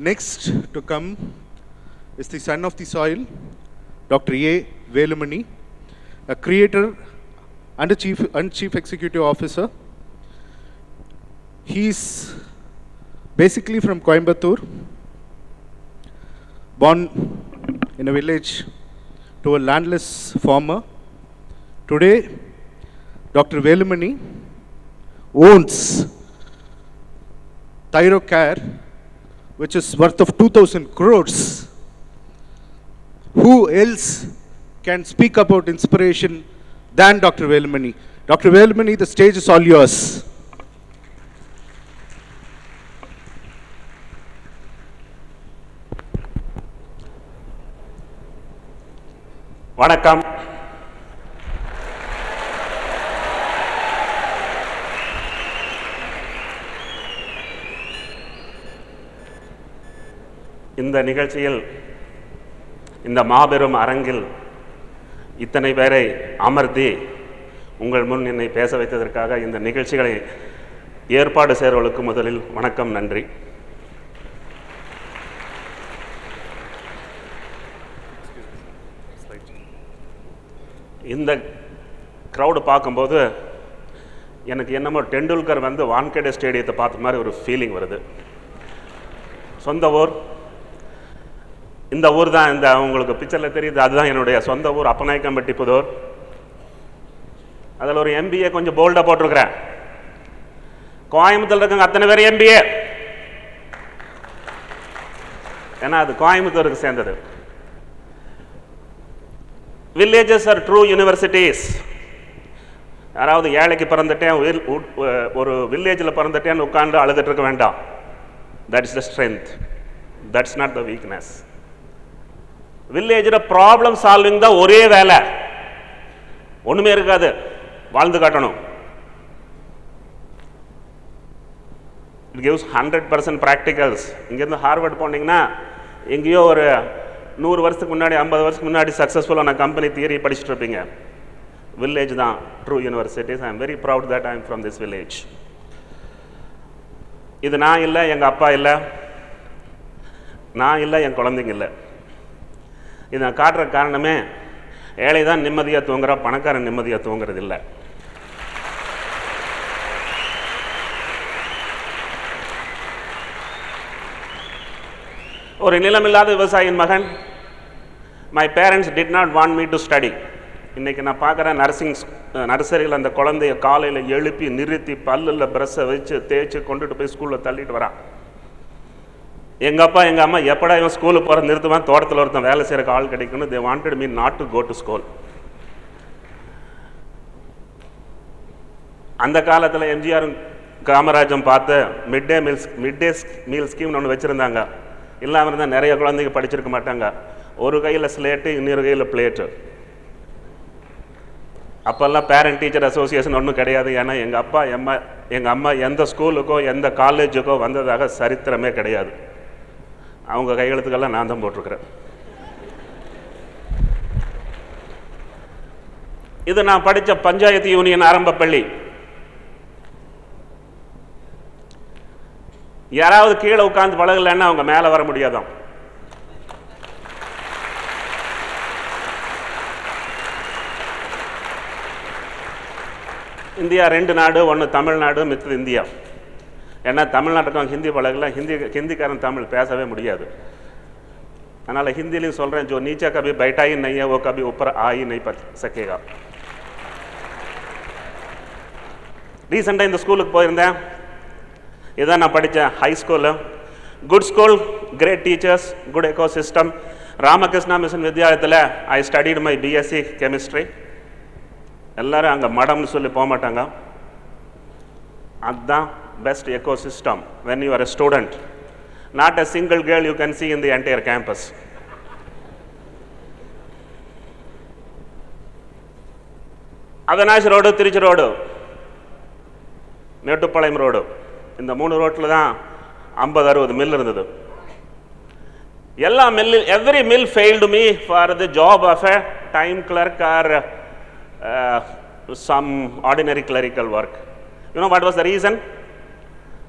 Next to come is the son of the soil, Dr. A. Velumani, a creator and chief executive officer. He's basically from Coimbatore, born in a village to a landless farmer. Today, Dr. Velumani owns Thyrocare, which is worth of 2,000 crores. Who else can speak about inspiration than Dr. Velumani? Dr. Velumani, the stage is all yours. வணக்கம். இந்த நிகழ்ச்சியில், இந்த மாபெரும் அரங்கில் இத்தனை பேரை அமர்த்தி உங்கள் முன் என்னை பேச வைத்ததற்காக இந்த நிகழ்ச்சிகளை ஏற்பாடு செய்கிறவர்களுக்கு முதலில் வணக்கம், நன்றி. இந்த க்ரௌடு பார்க்கும்போது எனக்கு என்னமோ டெண்டுல்கர் வந்து வான்கேடே ஸ்டேடியத்தை பார்த்த மாதிரி ஒரு ஃபீலிங் வருது. சொந்த ஊர், இந்த ஊர் தான், இந்த உங்களுக்கு பிக்சரில் தெரியுது, அதுதான் என்னுடைய சொந்த ஊர், அப்பநாயக்கம்பட்டி புதூர். அதில் ஒரு எம்பிஏ கொஞ்சம் போல்டாக போட்டிருக்கிறேன். கோயம்புத்தூர் இருக்காங்க அத்தனை பேர் எம்பிஏ, ஏன்னா அது கோயம்புத்தூருக்கு சேர்ந்தது. Villages are true universities. யாராவது ஏழைக்கு பிறந்துட்டேன், ஒரு வில்லேஜில் பிறந்துட்டேன்னு உட்காந்து அழுதுட்டு இருக்க வேண்டாம். That is the strength, that's not the weakness. வில்லேஜில் ப்ராப்ளம் சால்விங் தான் ஒரே வேலை, ஒன்றுமே இருக்காது, வாழ்ந்து காட்டணும். It gives 100% practicals. இங்கேருந்து ஹார்வர்ட் போனீங்கன்னா எங்கேயோ ஒரு 100 வருஷத்துக்கு முன்னாடி, 50 வருஷத்துக்கு முன்னாடி சக்ஸஸ்ஃபுல்லான கம்பெனி தியரி படிச்சுட்டு இருப்பீங்க. வில்லேஜ் தான் true universities. I am very proud that I am from this village. இது நான் இல்லை, எங்கள் அப்பா இல்லை, நான் இல்லை, என் குழந்தைங்க இல்லை. இதை நான் காட்டுற காரணமே, ஏழை தான் நிம்மதியாக தூங்குறா, பணக்காரன் நிம்மதியாக தூங்குறது இல்லை. ஒரு நிலமில்லாத விவசாயியின் மகன். My parents did not want me to study. இன்றைக்கி நான் பார்க்குறேன் நர்சரியில் அந்த குழந்தைய காலையில் எழுப்பி நிறுத்தி பல்லில் ப்ரெஷ்ஷை வச்சு தேய்ச்சி கொண்டுட்டு போய் ஸ்கூலில் தள்ளிட்டு வரான். எங்கள் அப்பா எங்கள் அம்மா எப்படா இவன் ஸ்கூலுக்கு போகிற நிறுத்துவான், தோட்டத்தில் ஒருத்தன் வேலை செய்கிறக்கு ஆள் கிடைக்கணும். They wanted me not to go to school. அந்த காலத்தில் எம்ஜிஆரும் காமராஜும் பார்த்து மிட் டே மீல் ஸ்கீம்னு ஒன்று வச்சுருந்தாங்க. இல்லாமல் இருந்தால் நிறைய குழந்தைங்க படிச்சிருக்க மாட்டாங்க. ஒரு கையில் ஸ்லேட்டு, இன்னொரு கையில் பிளேட்டு. அப்போல்லாம் பேரண்ட் டீச்சர் அசோசியேஷன் ஒன்றும் கிடையாது. ஏன்னா எங்கள் அம்மா எந்த ஸ்கூலுக்கோ எந்த காலேஜுக்கோ வந்ததாக சரித்திரமே கிடையாது. அவங்க கையெழுத்துக்கெல்லாம் நான் தான் போட்டிருக்கிறேன். இது நான் படித்த பஞ்சாயத்து யூனியன் ஆரம்ப பள்ளி. யாராவது கீழே உட்காந்து பழகலைன்னா அவங்க மேலே வர முடியாதான். இந்தியா 2 நாடு, ஒன்று தமிழ்நாடு, மித்தது இந்தியா. ஏன்னா தமிழ்நாட்டுக்கு ஹிந்தி பழகல, ஹிந்திக்காரன் தமிழ் பேசவே முடியாது. அதனால் ஹிந்திலையும் சொல்கிறேன், ஜோ நீச்சா கபி பைட்டாயி நையா ஓ கபி உப்பர் ஆயி நை ப சக்கேகா. ரீசெண்டாக இந்த ஸ்கூலுக்கு போயிருந்தேன். இதான் நான் படித்தேன் high school. Good school, great teachers, good eco system. Ramakrishna mission வித்யாலயத்தில் I studied my BSc chemistry. எல்லோரும் அங்கே மடம்னு சொல்லி போக மாட்டாங்க. அதுதான் best eco system when you are a student. Not a single girl you can see in the entire campus. Avanashi road, Trichy road, Mettupalayam road, இந்த 3 ரோட்டில் தான் 50-60 மில் இருந்தது. எல்லா mill, every mill failed me for the job of a time clerk or some ordinary clerical work. You know what was the reason?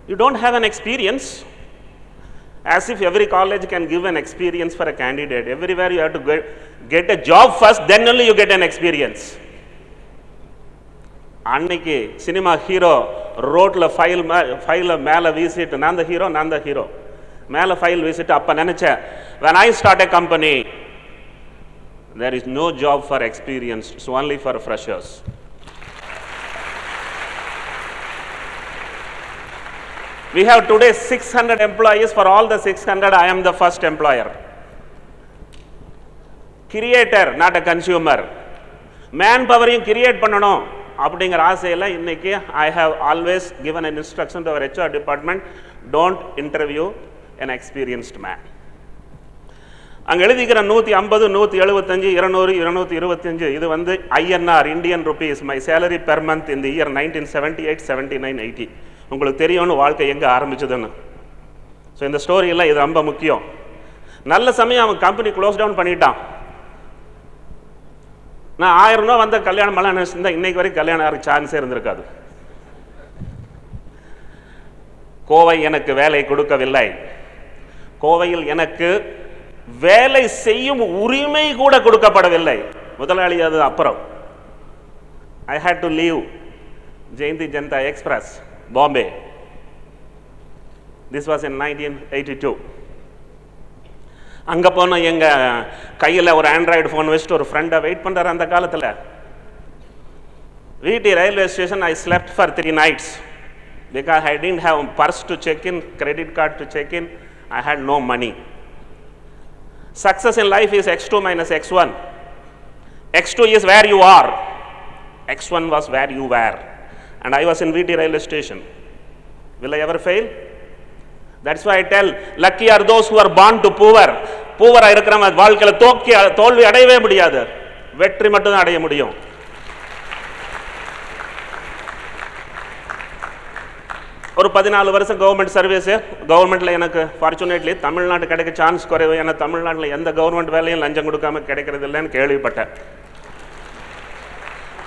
You don't have an experience. As if every college can give an experience for a candidate. Everywhere you have to get a job first, then only you get an experience. அன்னைக்கு cinema hero ரோட்டில் ஃபைலை மேலே வீசிட்டு நான் the hero மேலே file வீசிட்டு அப்போ நினச்சேன், when I start a company, there is no job for experienced, it's only for freshers. We have today 600 employees. For all the 600, I am the first employer. Creator, not a consumer. Manpower-ஐயும் create பண்ணணும் அப்படிங்கிற ஆசையில் இன்னைக்கு I have always given an instruction to our HR department, don't interview an experienced man. அங்கே எழுதிக்கிற 150, 175, 200, 225 இது வந்து INR, Indian rupees, my salary per month in the year 1978, 79, 80. உங்களுக்கு தெரியும்னு வாழ்க்கை எங்கே ஆரம்பிச்சதுன்னு. ஸோ இந்த ஸ்டோரியெல்லாம் இது ரொம்ப முக்கியம். நல்ல சமயம் அவன் கம்பெனி க்ளோஸ் டவுன் பண்ணிட்டான். நான் 1000 ரூபா வந்த கல்யாணம் எல்லாம் நினைச்சிருந்தா இன்னைக்கு வரைக்கும் கல்யாணம் யாருக்கு சான்ஸே இருந்திருக்காது. கோவை எனக்கு வேலை கொடுக்கவில்லை, கோவையில் எனக்கு வேலை செய்யும் உரிமை கூட கொடுக்கப்படவில்லை. முதலாளி அது அப்புறம். I had to leave Jayanti Janata Express, Bombay. This was in 1982. அங்கே போனால் எங்கள் கையில் ஒரு ஆண்ட்ராய்டு ஃபோன் வச்சுட்டு ஒரு ஃப்ரெண்டை வெயிட் பண்ணுறாரு. அந்த காலத்தில் VT railway station, I slept for 3 nights because I didn't have purse to check in, credit card to check in, I had no money. Success in life is X2 minus X1. X2 is where you are, X1 was where you were, and I was in VT railway station. Will I ever fail? That's why I tell, lucky are those who are born to poor. Poor இருக்கிறவங்க வாழ்க்கையில் தோல்வி அடையவே முடியாது, வெற்றி மட்டும் தான் அடைய முடியும். ஒரு 14 வருஷம் கவர்மெண்ட் சர்வீஸு. கவர்மெண்ட்டில் எனக்கு ஃபார்ச்சுனேட்லி தமிழ்நாட்டு கிடைக்க சான்ஸ் குறைவு. ஏன்னா தமிழ்நாட்டில் எந்த கவர்மெண்ட் வேலையும் லஞ்சம் கொடுக்காம கிடைக்கிறது இல்லைன்னு கேள்விப்பட்டேன்.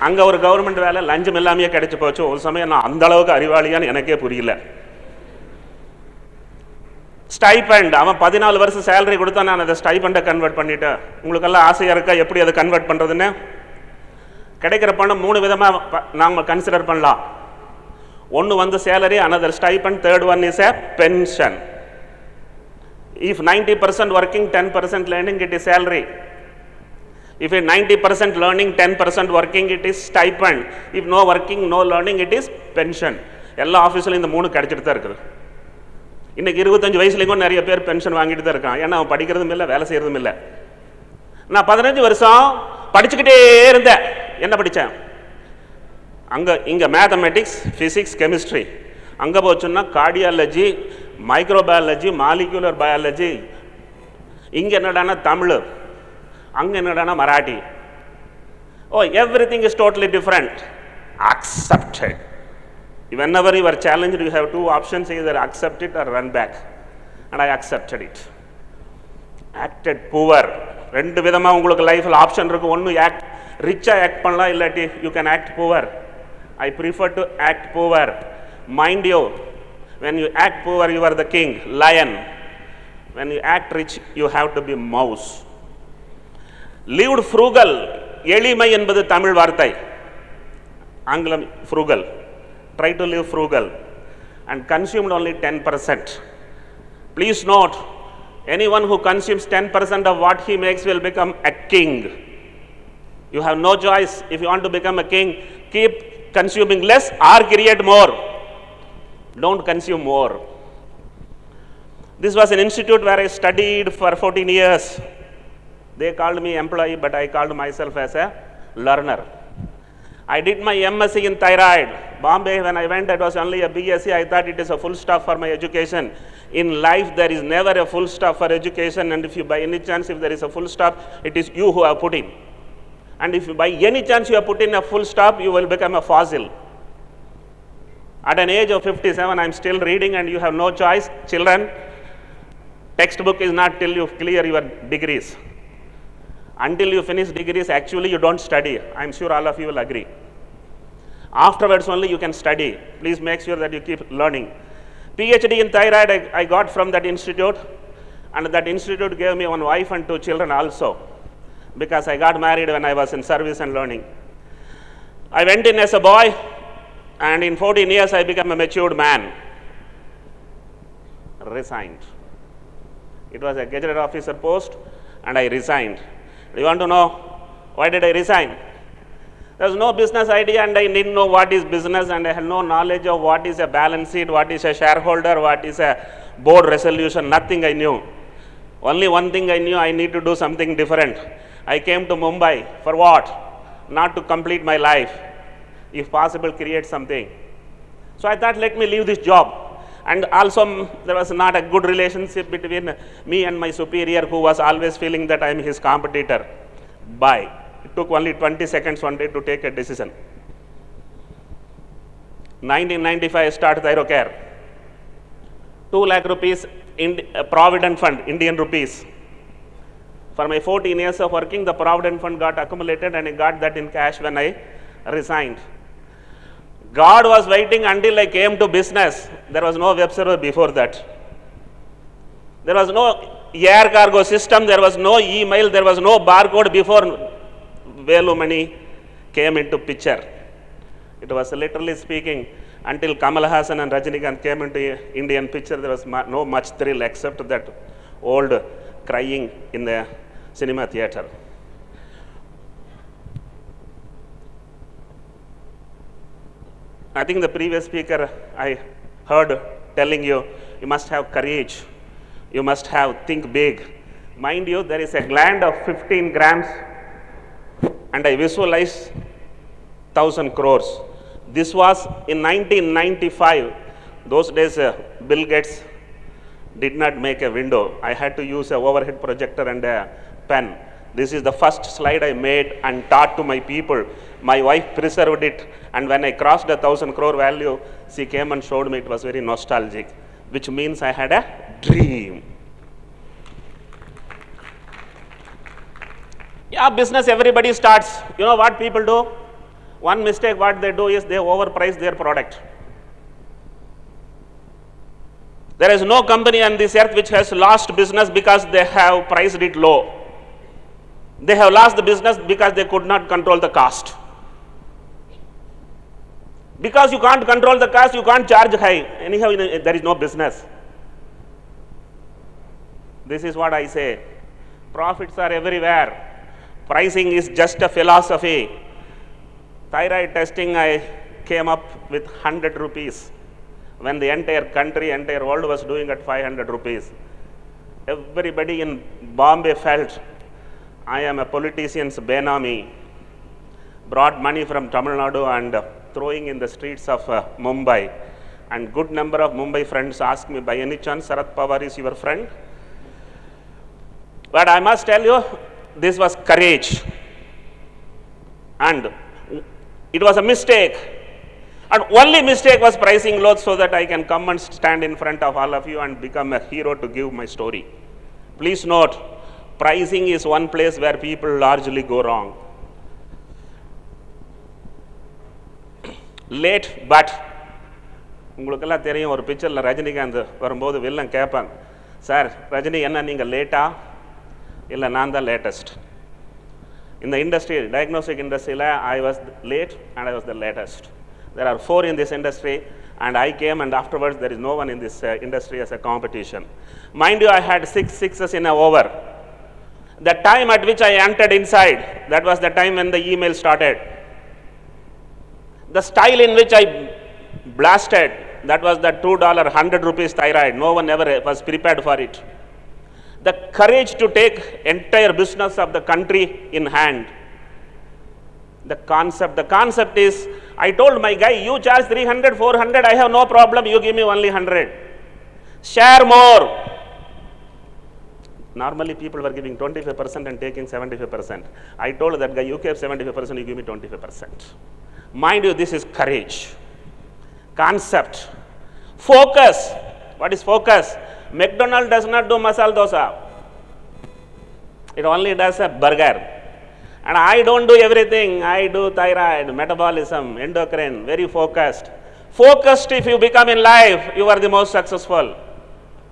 அங்கே ஒரு கவர்மெண்ட் வேலை லஞ்சம் இல்லாமையே கிடைச்சி போச்சு. ஒரு சமயம் நான் அந்த அளவுக்கு அறிவாளியான்னு எனக்கே புரியல. ஸ்டைபண்ட், அவன் 14 வருஷம் சேலரி கொடுத்தா நான் அதை ஸ்டைபண்டை கன்வெர்ட் பண்ணிட்டேன். உங்களுக்கெல்லாம் ஆசையாக இருக்கா எப்படி அதை கன்வெர்ட் பண்ணுறதுன்னு? கிடைக்கிற பணம் 3 விதமாக நாம் கன்சிடர் பண்ணலாம். ஒன்று வந்து salary, another stipend, third one is a pension. If 90% working, 10% learning, it is salary. If 90% learning, 10% working, it is stipend. If no working, no learning, it is pension. எல்லா ஆஃபீஸில் இந்த 3 கிடைச்சிட்டு தான் இருக்குது. இன்னைக்கு 25 வயசுலேயும் நிறைய பேர் பென்ஷன் வாங்கிட்டு தான் இருக்கான். ஏன்னா அவன் படிக்கிறதும் இல்லை, வேலை செய்கிறதும் இல்லை. நான் 15 வருஷம் படிச்சுக்கிட்டே இருந்தேன். என்ன படித்தேன்? இங்கே மேத்தமெட்டிக்ஸ், ஃபிசிக்ஸ், கெமிஸ்ட்ரி. அங்கே போச்சுன்னா கார்டியாலஜி, மைக்ரோபயாலஜி, மாலிகுலர் பயாலஜி. இங்கே என்னடானா தமிழ், அங்கே என்னடானா Marathi. Oh, everything is totally different. Accepted. Whenever you are challenged, you have 2 options, either accept it or run back. And I accepted it. Acted poor. 2 விதமாக உங்களுக்கு லைஃப்பில் option இருக்குது. ஒன்று ரிச்சாக ஆக்ட் பண்ணலாம், இல்லாட்டி you can act poor. I prefer to act poor. Mind you, when you act poor, you are the king, lion. When you act rich, you have to be mouse. Lived frugal. எளிமை என்பது தமிழ் வார்த்தை, ஆங்கிலம் frugal. Try to live frugal and consumed only 10%. Please note, anyone who consumes 10% of what he makes will become a king. You have no choice. If you want to become a king, keep consuming less or create more. Don't consume more. This was an institute where I studied for 14 years. They called me employee, but I called myself as a learner. I did my MSc in thyroid. Bombay, when I went, it was only a BSc. I thought it is a full stop for my education. In life, there is never a full stop for education, and if you by any chance, if there is a full stop, it is you who have put in. And if by any chance you have put in a full stop, you will become a fossil. At an age of 57, I am still reading, and you have no choice. Children, textbook is not till you clear your degrees. Until you finish degrees, actually you don't study. I am sure all of you will agree. Afterwards only you can study. Please make sure that you keep learning. PhD in thyroid I got from that institute, and that institute gave me one wife and two children also, because I got married when I was in service and learning. I went in as a boy, and in 14 years I became a matured man. Resigned. It was a gazetted officer post, and I resigned. Do you want to know why did I resign? There was no business idea, and I didn't know what is business, and I had no knowledge of what is a balance sheet, what is a shareholder, what is a board resolution, nothing I knew. Only one thing I knew, I need to do something different. I came to Mumbai for what? Not to complete my life, if possible create something. So I thought, let me leave this job. And also there was not a good relationship between me and my superior, who was always feeling that I am his competitor. Bye. It took only 20 seconds one day to take a decision. 1995 I started Thyrocare. 2 lakh rupees in Provident Fund, Indian rupees. For my 14 years of working, the Provident Fund got accumulated, and I got that in cash when I resigned. God was waiting until I came to business. There was no web server before that. There was no air cargo system, there was no email, there was no barcode before Velumani came into picture. It was literally speaking, until Kamal Hassan and Rajinikanth came into Indian picture, there was no much thrill except that old crying in the cinema theater. I think the previous speaker I heard telling you, you must have courage, you must have think big. Mind you, there is a gland of 15 grams, and I visualize 1,000 crores. This was in 1995. Those days Bill Gates did not make a window. I had to use an overhead projector and a pen. This is the first slide I made and taught to my people. My wife preserved it, and when I crossed the 1,000 crore value, she came and showed me. It was very nostalgic, which means I had a dream. Yeah, business everybody starts. You know what people do? One mistake what they do is they overprice their product. There is no company on this earth which has lost business because they have priced it low. They have lost the business because they could not control the cost. Because you can't control the cost, you can't charge high. Anyhow, there is no business. This is what I say. Profits are everywhere. Pricing is just a philosophy. Thyroid testing, I came up with 100 rupees. When the entire country, entire world was doing at 500 rupees. Everybody in Bombay felt I am a politician's benami, brought money from Tamil Nadu and throwing in the streets of Mumbai. And good number of Mumbai friends asked me, by any chance Sarath Pawar is your friend? But I must tell you, this was courage. And it was a mistake. And only mistake was pricing low so that I can come and stand in front of all of you and become a hero to give my story. Please note, pricing is one place where people largely go wrong. Late, but உங்களுக்கெல்லாம் தெரியும் ஒரு பிக்சரில் ரஜினிகாந்த் வரும்போது villain கேட்பாங்க, sir Rajini என்ன நீங்கள் லேட்டா இல்லை நான் தான் லேட்டஸ்ட். இந்த இண்டஸ்ட்ரி, டயக்னோஸ்டிக் இண்டஸ்ட்ரியில் I was late and I was the latest. There are 4 in this industry, and I came, and afterwards there is no one in this industry as a competition. Mind you, I had 6 sixes in a over. The time at which I entered inside, that was the time when the email started. The style in which I blasted, that was the $2, 100 rupees thyroid. No one ever was prepared for it. The courage to take entire business of the country in hand. The concept is, I told my guy, you charge 300, 400, I have no problem, you give me only 100. Share more. Normally people were giving 25% and taking 75%. I told that guy, you keep 75%, you give me 25%. Mind you, this is courage. Concept. Focus. What is focus? McDonald's does not do masala dosa. It only does a burger. And I don't do everything. I do thyroid, metabolism, endocrine, very focused. Focused if you become in life, you are the most successful.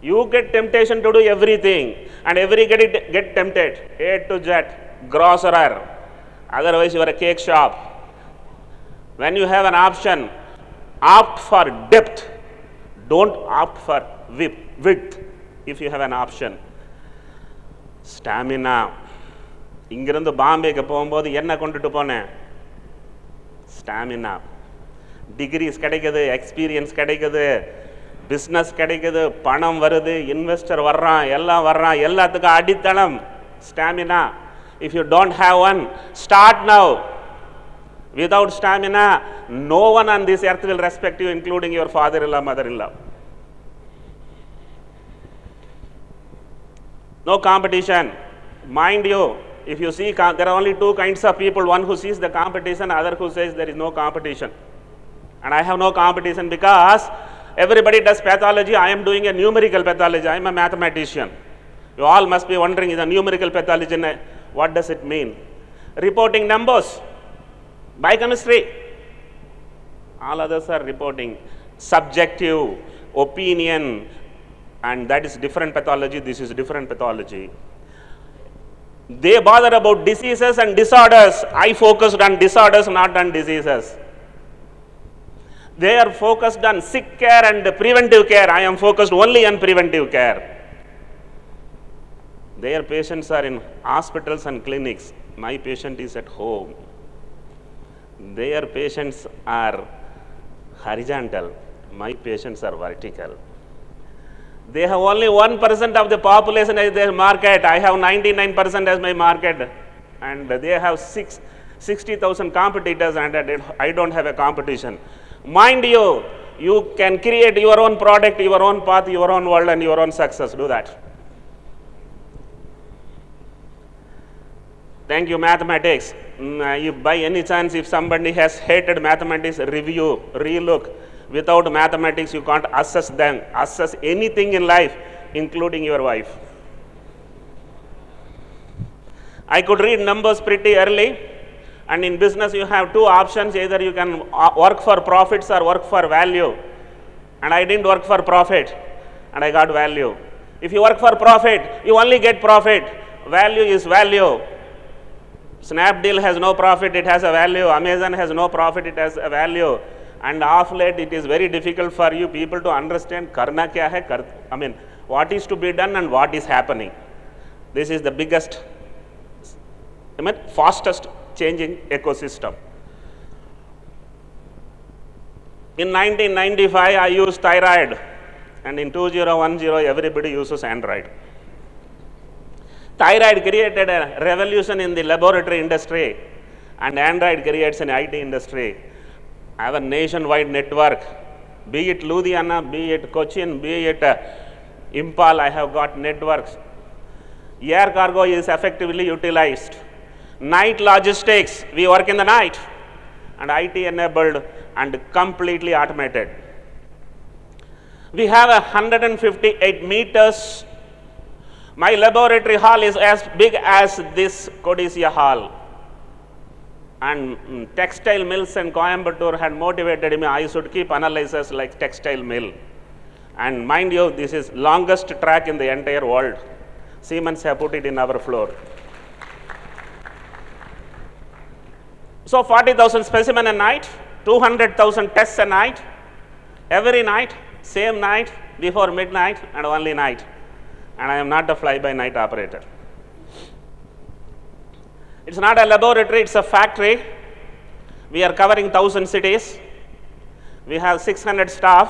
You get temptation to do everything and get tempted. A to Z, grocerer. Otherwise you are a cake shop. When you have an option, opt for depth. Don't opt for width if you have an option. Stamina. இங்கிருந்து பாம்பேக்கு போகும்போது என்ன கொண்டுட்டு போனேன்? Stamina. Decrease கிடைக்குது, experience கிடைக்குது, business கிடைக்குது, பணம் வருது, இன்வெஸ்டர் வர்றான், எல்லாம் வர்றான், எல்லாத்துக்கும் அடித்தளம் stamina. If you don't have one, start now. Without stamina, no one on this earth will respect you, including your father-in-law, mother-in-law. No competition. Mind you, if you see, there are only two kinds of people, one who sees the competition, other who says there is no competition. And I have no competition because everybody does pathology. I am doing a numerical pathology. I am a mathematician. You all must be wondering, is a numerical pathology, what does it mean? Reporting numbers, biochemistry. All others are reporting subjective opinion, and that is different pathology. This is different pathology. They bother about diseases and disorders. I focused on disorders, not on diseases. They are focused on sick care and preventive care. I am focused only on preventive care. Their patients are in hospitals and clinics. My patient is at home. Their patients are horizontal. My patients are vertical. They have only 1% of the population as their market. I have 99% as my market. And they have 60,000 competitors, and I don't have a competition. Mind you, you can create your own product, your own path, your own world, and your own success. Do that. Thank you, mathematics. If by any chance, if somebody has hated mathematics, review, relook. Without mathematics, you can't assess anything in life, including your wife. I could read numbers pretty early, and in business you have two options. Either you can work for profits or work for value. And I didn't work for profit, and I got value. If you work for profit, you only get profit. Value is value. Snapdeal has no profit, it has a value. Amazon has no profit, it has a value. And of late, it is very difficult for you people to understand karna kya hai, I mean, what is to be done and what is happening. This is the biggest, fastest changing ecosystem. In 1995, I used thyroid, and in 2010, everybody uses Android. Thyroid created a revolution in the laboratory industry, and Android creates an IT industry. I have a nationwide network, be it Ludhiana, be it Cochin, be it Impal, I have got networks. Air cargo is effectively utilized. Night logistics, we work in the night, and IT enabled and completely automated. We have 158 meters. My laboratory hall is as big as this Codicea hall. And textile mills in Coimbatore had motivated me, I should keep analyzers like textile mill. And mind you, this is longest track in the entire world. Siemens have put it in our floor. So 40,000 specimen a night, 200,000 tests a night, every night, same night, before midnight, and only night. And I am not a fly-by-night operator. It's not a laboratory, it's a factory. We are covering 1,000 cities. We have 600 staff.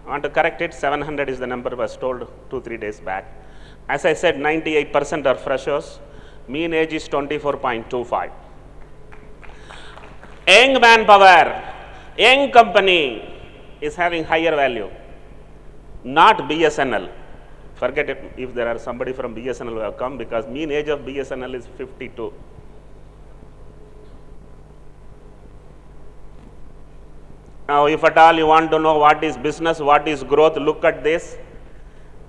I want to correct it, 700 is the number I was told 2-3 days back. As I said, 98% are freshers. Mean age is 24.25. Young manpower, young company is having higher value, not BSNL. Forget it if there are somebody from BSNL who have come, because mean age of BSNL is 52. Now, if at all you want to know what is business, what is growth, look at this.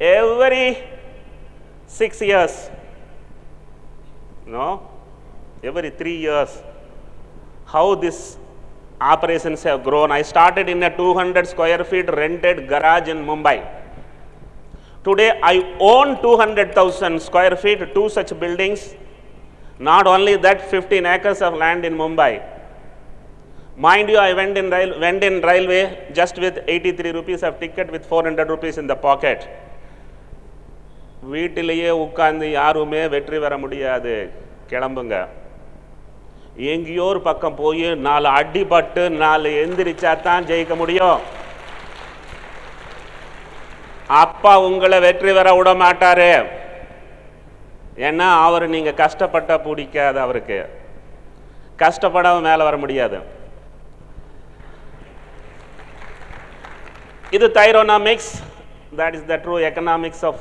Every 6 years, every 3 years, how this operations have grown. I started in a 200 square feet rented garage in Mumbai. Today I own 200,000 square feet, 2 such buildings. Not only that, 15 acres of land in Mumbai. Mind you, I went in railway just with 83 rupees of ticket with 400 rupees in the pocket. வீட்டிலேயே உட்கார்ந்து யாருமே வெற்றி பெற முடியாது. கிளம்புங்க. எங்கேயோ ஒரு பக்கம் போய் 4 அடிபட்டு 4 எந்திரிச்சா தான் ஜெயிக்க முடியும். அப்பா உங்களை வெற்றி பெற விட மாட்டாரு. ஏன்னா அவர் நீங்க கஷ்டப்பட்ட பிடிக்காது. அவருக்கு கஷ்டப்படாம மேலே வர முடியாது. இது Thyronomics. That is the true economics of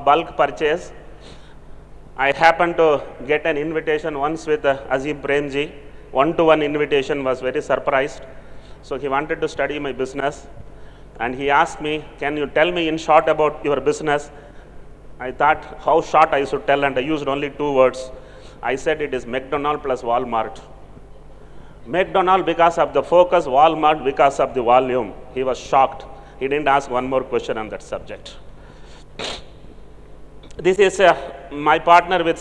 bulk purchase. I happened to get an invitation once with Azim Premji. One-to-one invitation, was very surprised. So he wanted to study my business and he asked me, can you tell me in short about your business? I thought how short I should tell, and I used only 2 words. I said it is McDonald plus Walmart. McDonald because of the focus, Walmart because of the volume. He was shocked. He didn't ask one more question on that subject. This is my partner with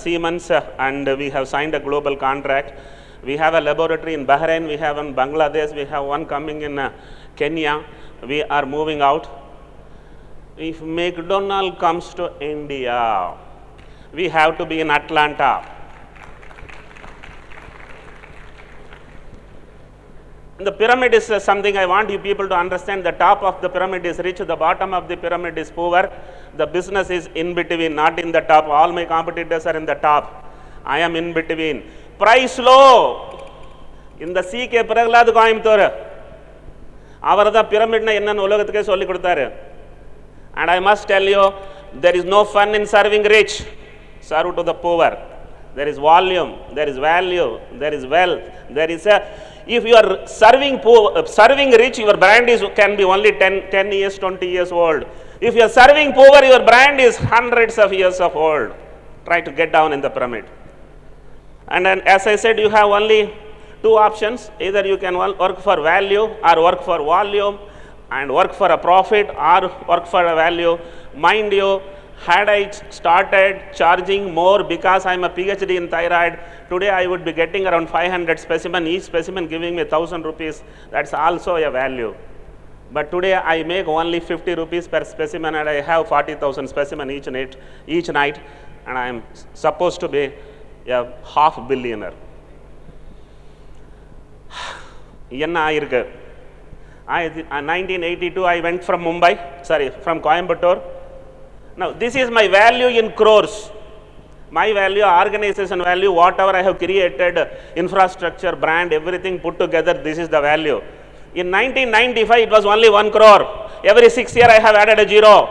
Siemens, and we have signed a global contract. We have a laboratory in Bahrain, we have in Bangladesh, we have one coming in Kenya. We are moving out. If McDonald comes to India, we have to be in Atlanta. The pyramid is something I want you people to understand. The top of the pyramid is rich, the bottom of the pyramid is poor. The business is in between, not in the top. All my competitors are in the top. I am in between. Price low. In the CK Praglad Coimbatore, அவர் தான் பிரமிட்னா என்னன்னு உலகத்துக்கே சொல்லி கொடுத்தாரு. And I must tell you, there is no fun in serving rich. Serve to the poor. There is volume, there is value, there is wealth, there is a. If you are serving poor, serving rich, your brand can be only 10 years, 20 years old. If you are serving poor, your brand is hundreds of years of old. Try to get down in the pyramid. And then, as I said, you have only 2 options. Either you can work for value or work for volume, and work for a profit or work for a value. Mind you, had I started charging more because I am a PhD in thyroid, today I would be getting around 500 specimen, each specimen giving me 1,000 rupees. That's also a value. But today I make only 50 rupees per specimen, and I have 40,000 specimen each night, and I am supposed to be a half billionaire. என்ன ஆயிருக்கு? 1982 I went from from Coimbatore. Now this is my value in crores. My value, organization value, whatever I have created, infrastructure, brand, everything put together, this is the value. In 1995 it was only 1 crore. Every 6 years I have added a 0.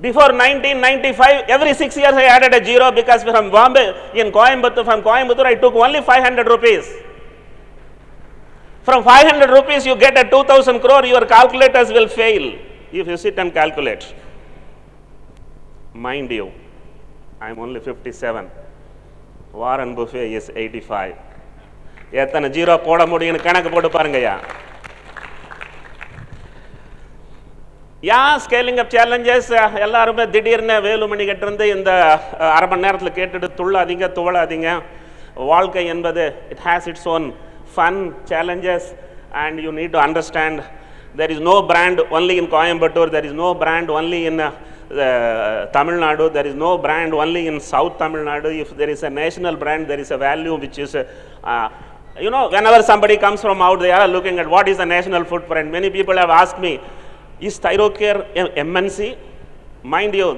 Before 1995, every 6 years I added a 0, because from Bombay, from Coimbatore I took only 500 rupees. From 500 rupees you get a 2,000 crore, your calculators will fail if you sit and calculate. Mind you, I am only 57. Warren Buffett is 85. எத்தனை 0 போட முடியும்னு கணக்கு போட்டு பாருங்கய்யா. Scaling அப் challenges எல்லாருமே திடீர்னு வேலுமணி கிட்ட இருந்து இந்த அரை மணி நேரத்தில் கேட்டுட்டு துள்ளாதீங்க, துவளாதீங்க. வாழ்க்கை என்பது it has its own fun challenges, and you need to understand there is no brand only in Coimbatore, there is no brand only in Tamil Nadu, there is no brand only in South Tamil Nadu. If there is a national brand, there is a value which is whenever somebody comes from out, they are looking at what is the national footprint. Many people have asked me, is Thyrocare MNC? Mind you,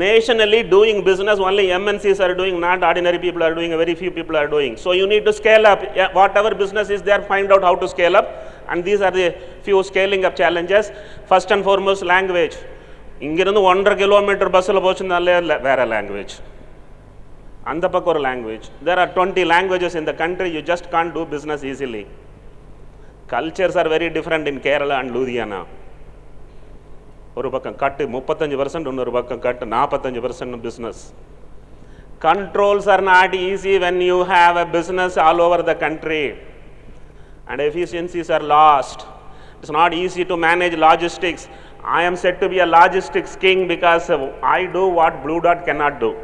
nationally doing business only MNCs are doing, not ordinary people are doing, very few people are doing. So you need to scale up. Whatever business is there, find out how to scale up, and these are the few scaling up challenges. First and foremost, language. இங்கிருந்து 1.5 kilometer பஸ்ஸில் போச்சுனாலே வேற language. அந்த பக்கம் ஒரு language. There are 20 languages in the country, you just can't do business easily. Cultures are very different in Kerala and Ludhiana. ஒரு பக்கம் கட்டு 35%, இன்னொரு பக்கம் கட்டு 45% business. Controls are not easy when you have a business all over the country and efficiencies are lost. It's not easy to manage logistics. I am said to be a logistics king because I do what Blue Dot cannot do.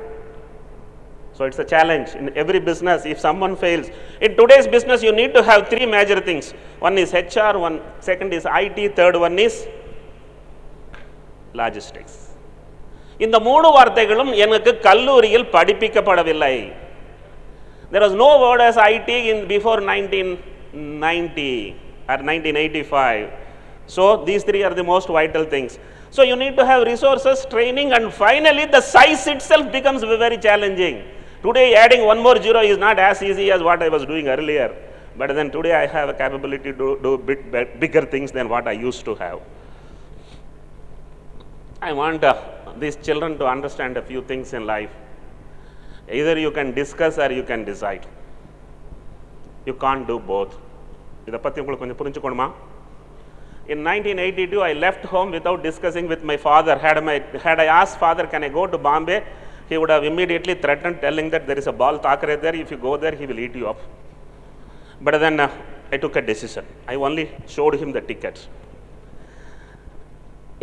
So it's a challenge in every business. If someone fails, in today's business you need to have three major things. One is HR, second is IT, third one is logistics. இந்த மூணு வார்த்தைகளும் எனக்கு கல்லூரியில் படிப்பிக்கப்படவில்லை. There was no word as IT in before 1990 or 1985. So these three are the most vital things. So you need to have resources, training, and finally the size itself becomes very challenging. Today adding one more zero is not as easy as what I was doing earlier. But then today I have a capability to do bigger things than what I used to have. I want these children to understand a few things in life. Either you can discuss or you can decide. You can't do both. இதை பற்றி உங்களுக்கு கொஞ்சம் புரிஞ்சுக்கணுமா? In 1982, I left home without discussing with my father. Had I asked father, can I go to Bombay? He would have immediately threatened, telling that there is a ball Thakre there. If you go there, he will eat you up. But then I took a decision. I only showed him the tickets.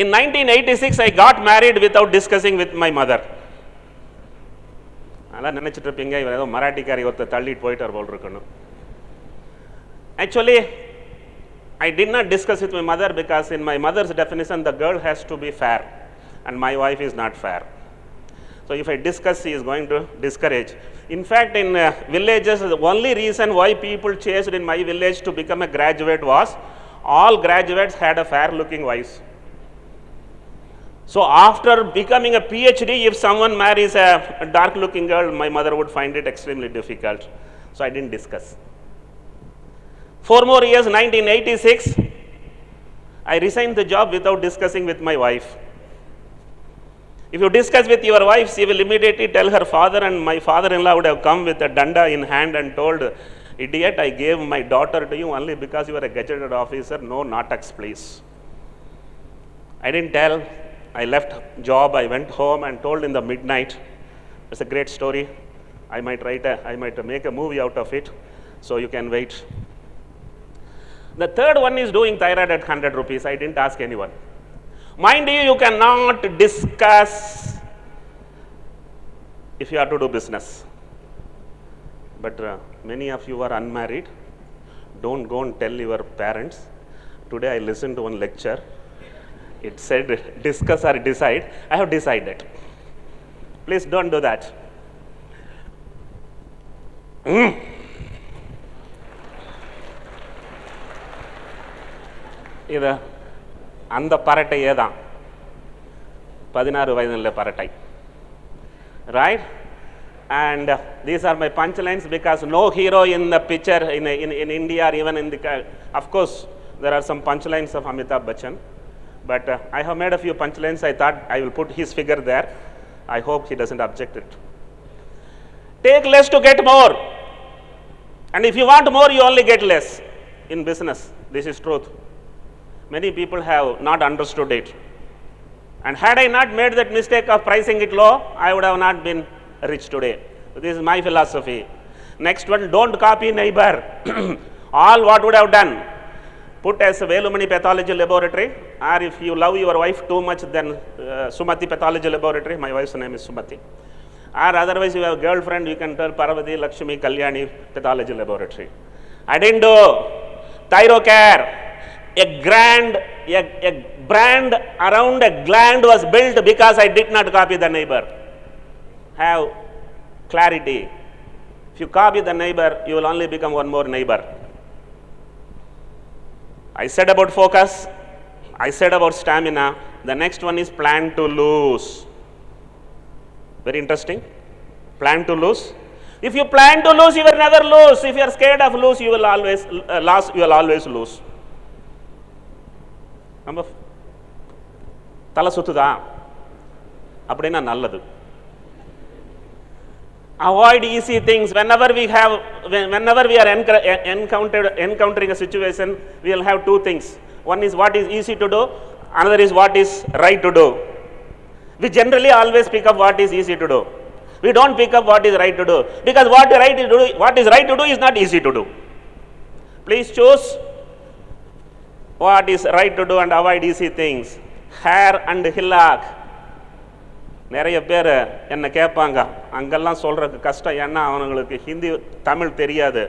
In 1986, I got married without discussing with my mother. அதெல்லாம் நினைச்சிட்டு இருப்பீங்க இவர் ஏதோ மராட்டிக்காரி ஒருத்தர் தள்ளிட்டு போயிட்டார் போல் இருக்கணும். Actually, I did not discuss with my mother because in my mother's definition, the girl has to be fair and my wife is not fair. So if I discuss, she is going to discourage. In fact, in villages, the only reason why people chased in my village to become a graduate was all graduates had a fair looking wife. So after becoming a PhD, if someone marries a dark looking girl, my mother would find it extremely difficult. So I didn't discuss. 4 more years, 1986, I resigned the job without discussing with my wife. If you discuss with your wife, she will immediately tell her father, and my father-in-law would have come with a danda in hand and told, idiot, I gave my daughter to you only because you are a gazetted officer, no nartaks please. I didn't tell. I left job, I went home and told in the midnight. It's a great story. I might make a movie out of it, so you can wait. The third one is doing thyroid at 100 rupees. I didn't ask anyone. Mind you, you cannot discuss if you have to do business. But many of you are unmarried. Don't go and tell your parents. Today I listened to one lecture. It said, discuss or decide. I have decided. Please don't do that. இது அந்த பரட்டையே தான் 16 வயதில் பரட்டை. Right? And these are my punchlines because no hero in the picture in India or even in the, of course, there are some punchlines of Amitabh Bachchan. But I have made a few punchlines. I thought I will put his figure there. I hope he doesn't object it. Take less to get more. And if you want more, you only get less in business. This is truth. Many people have not understood it. And had I not made that mistake of pricing it low, I would have not been rich today. This is my philosophy. Next one, don't copy neighbor. All what would have done? Put as a Velumani pathology laboratory, or if you love your wife too much, then Sumati pathology laboratory. My wife's name is Sumati. Or otherwise, you have a girlfriend, you can tell Parvati, Lakshmi, Kalyani pathology laboratory. I didn't do Thyrocare. A brand around a gland was built because I did not copy the neighbor. Have clarity. If you copy the neighbor, you will only become one more neighbor. I said about focus, I said about stamina. The next one is plan to lose. Very interesting. Plan to lose. If you plan to lose, you will never lose. If you are scared of lose, you will always lose. நம்ம தலை சுத்துதா அப்படின்னா நல்லது. Avoid easy things. Whenever we are encountering a situation, we will have two things. One is what is easy to do, another is what is right to do. We generally always pick up what is easy to do. We don't pick up what is right to do, because what is right to do is not easy to do. Please choose what is right to do and avoid easy things. Hair and hillock. நிறைய பேர் என்ன கேட்பாங்க, அங்கெல்லாம் சொல்கிறது கஷ்டம், ஏன்னா அவங்களுக்கு ஹிந்தி தமிழ் தெரியாது.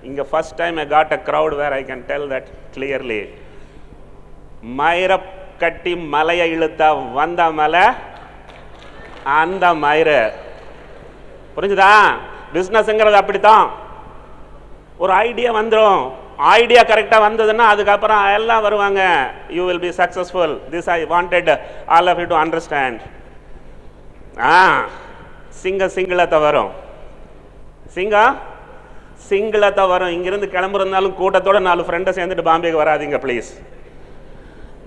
இங்கே first time I got a crowd where I can tell that clearly. மயிரை கட்டி மலையை இழுத்தா வந்த மலை அந்த மயிறு. புரிஞ்சுதா? பிஸ்னஸ்ங்கிறது அப்படித்தான். ஒரு ஐடியா வந்துடும், ஐடியா கரெக்டாக வந்ததுன்னா அதுக்கப்புறம் எல்லாம் வருவாங்க. You will be successful. This I wanted all of you to understand. சிங்களத்தை வரும், சிங்களத்தை வரும். இங்கிருந்து கிளம்புறதுனாலும் கூட்டத்தோட 4 ஃப்ரெண்டை சேர்ந்துட்டு பாம்பேக்கு வராதிங்க ப்ளீஸ்.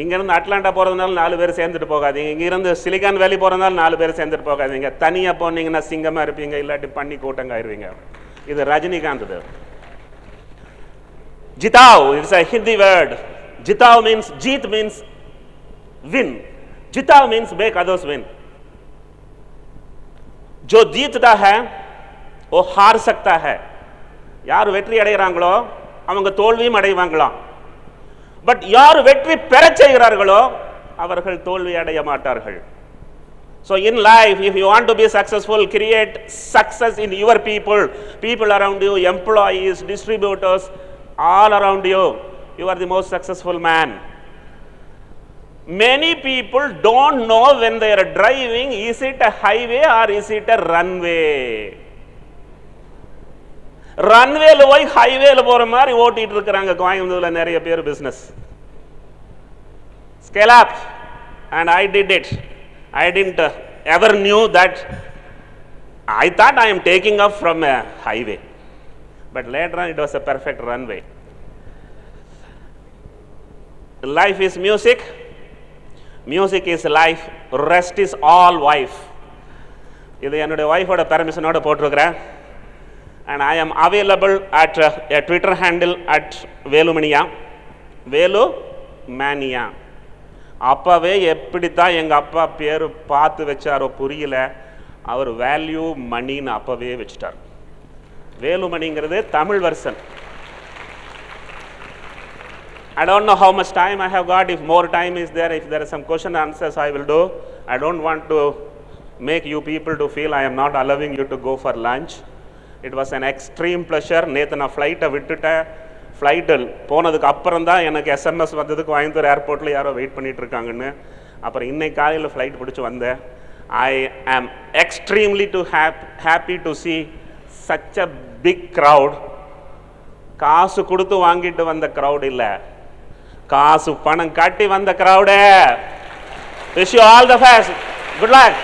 இங்கேருந்து அட்லாண்டா போகிறதுனால 4 பேர் சேர்ந்துட்டு போகாதீங்க. இங்கேருந்து சிலிகான் வேலி போகிறதுனால 4 பேர் சேர்ந்துட்டு போகாதீங்க. தனியாக போனீங்கன்னா சிங்கமாக இருப்பீங்க, இல்லாட்டி பண்ணி கூட்டங்காயிருவீங்க. இது ரஜினிகாந்த். இது ஜிதாவ், it's a Hindi word. Jitav means, jeet means win. Jitav means make others win. जो जीतता है वो हार सकता है. யார் வெற்றி அடைகிறாங்களோ அவங்க தோல்வியும் அடைவாங்களாம். பட் யார் வெற்றி பெறச் செய்கிறார்களோ அவர்கள் தோல்வி அடைய மாட்டார்கள். So in life, if you want to be successful, create success in your people around you, employees, distributors, all around you. You are the most successful man. Many people don't know when they are driving, is it a highway or is it a runway? ரன்வேல போய் ஹைவேல போற மாதிரி ஓட்டிட்டு இருக்காங்க கோயம்புத்தூர்ல நிறைய பேர் business. Scale up, and I did it. I didn't ever knew that. I thought I am taking off from a highway, but later on it was a perfect runway. Life is music. Music is life. Rest is all wife. இது என்னுடைய ஒய்ஃபோட பெர்மிஷனோட போட்டிருக்கிறேன். And I am available at a Twitter handle at Velumani. Velumania. அப்பவே எப்படித்தான் எங்கள் அப்பா பேர் பார்த்து வச்சாரோ புரியல, அவர் வேல்யூ மணின்னு அப்பவே வச்சுட்டார். வேலுமணிங்கிறது Tamil version. I don't know how much time I have got. If more time is there, if there are some question and answers, I will do. I don't want to make you people to feel I am not allowing you to go for lunch. It was an extreme pleasure. நேற்று நான் ஃப்ளைட்டை விட்டுட்டேன். ஃப்ளைட்டில் போனதுக்கு அப்புறம் தான் எனக்கு SMS வந்தது, கோயம்புத்தூர் ஏர்போர்ட்டில் யாரோ வெயிட் பண்ணிட்டு இருக்காங்கன்னு. அப்புறம் இன்னைக்கு காலையில் ஃப்ளைட் பிடிச்சி வந்தேன். I am extremely happy to see such a big crowd. காசு கொடுத்து வாங்கிட்டு வந்த crowd இல்லை, காசு பணம் கட்டி வந்த crowd. Wish you all the best. Good luck.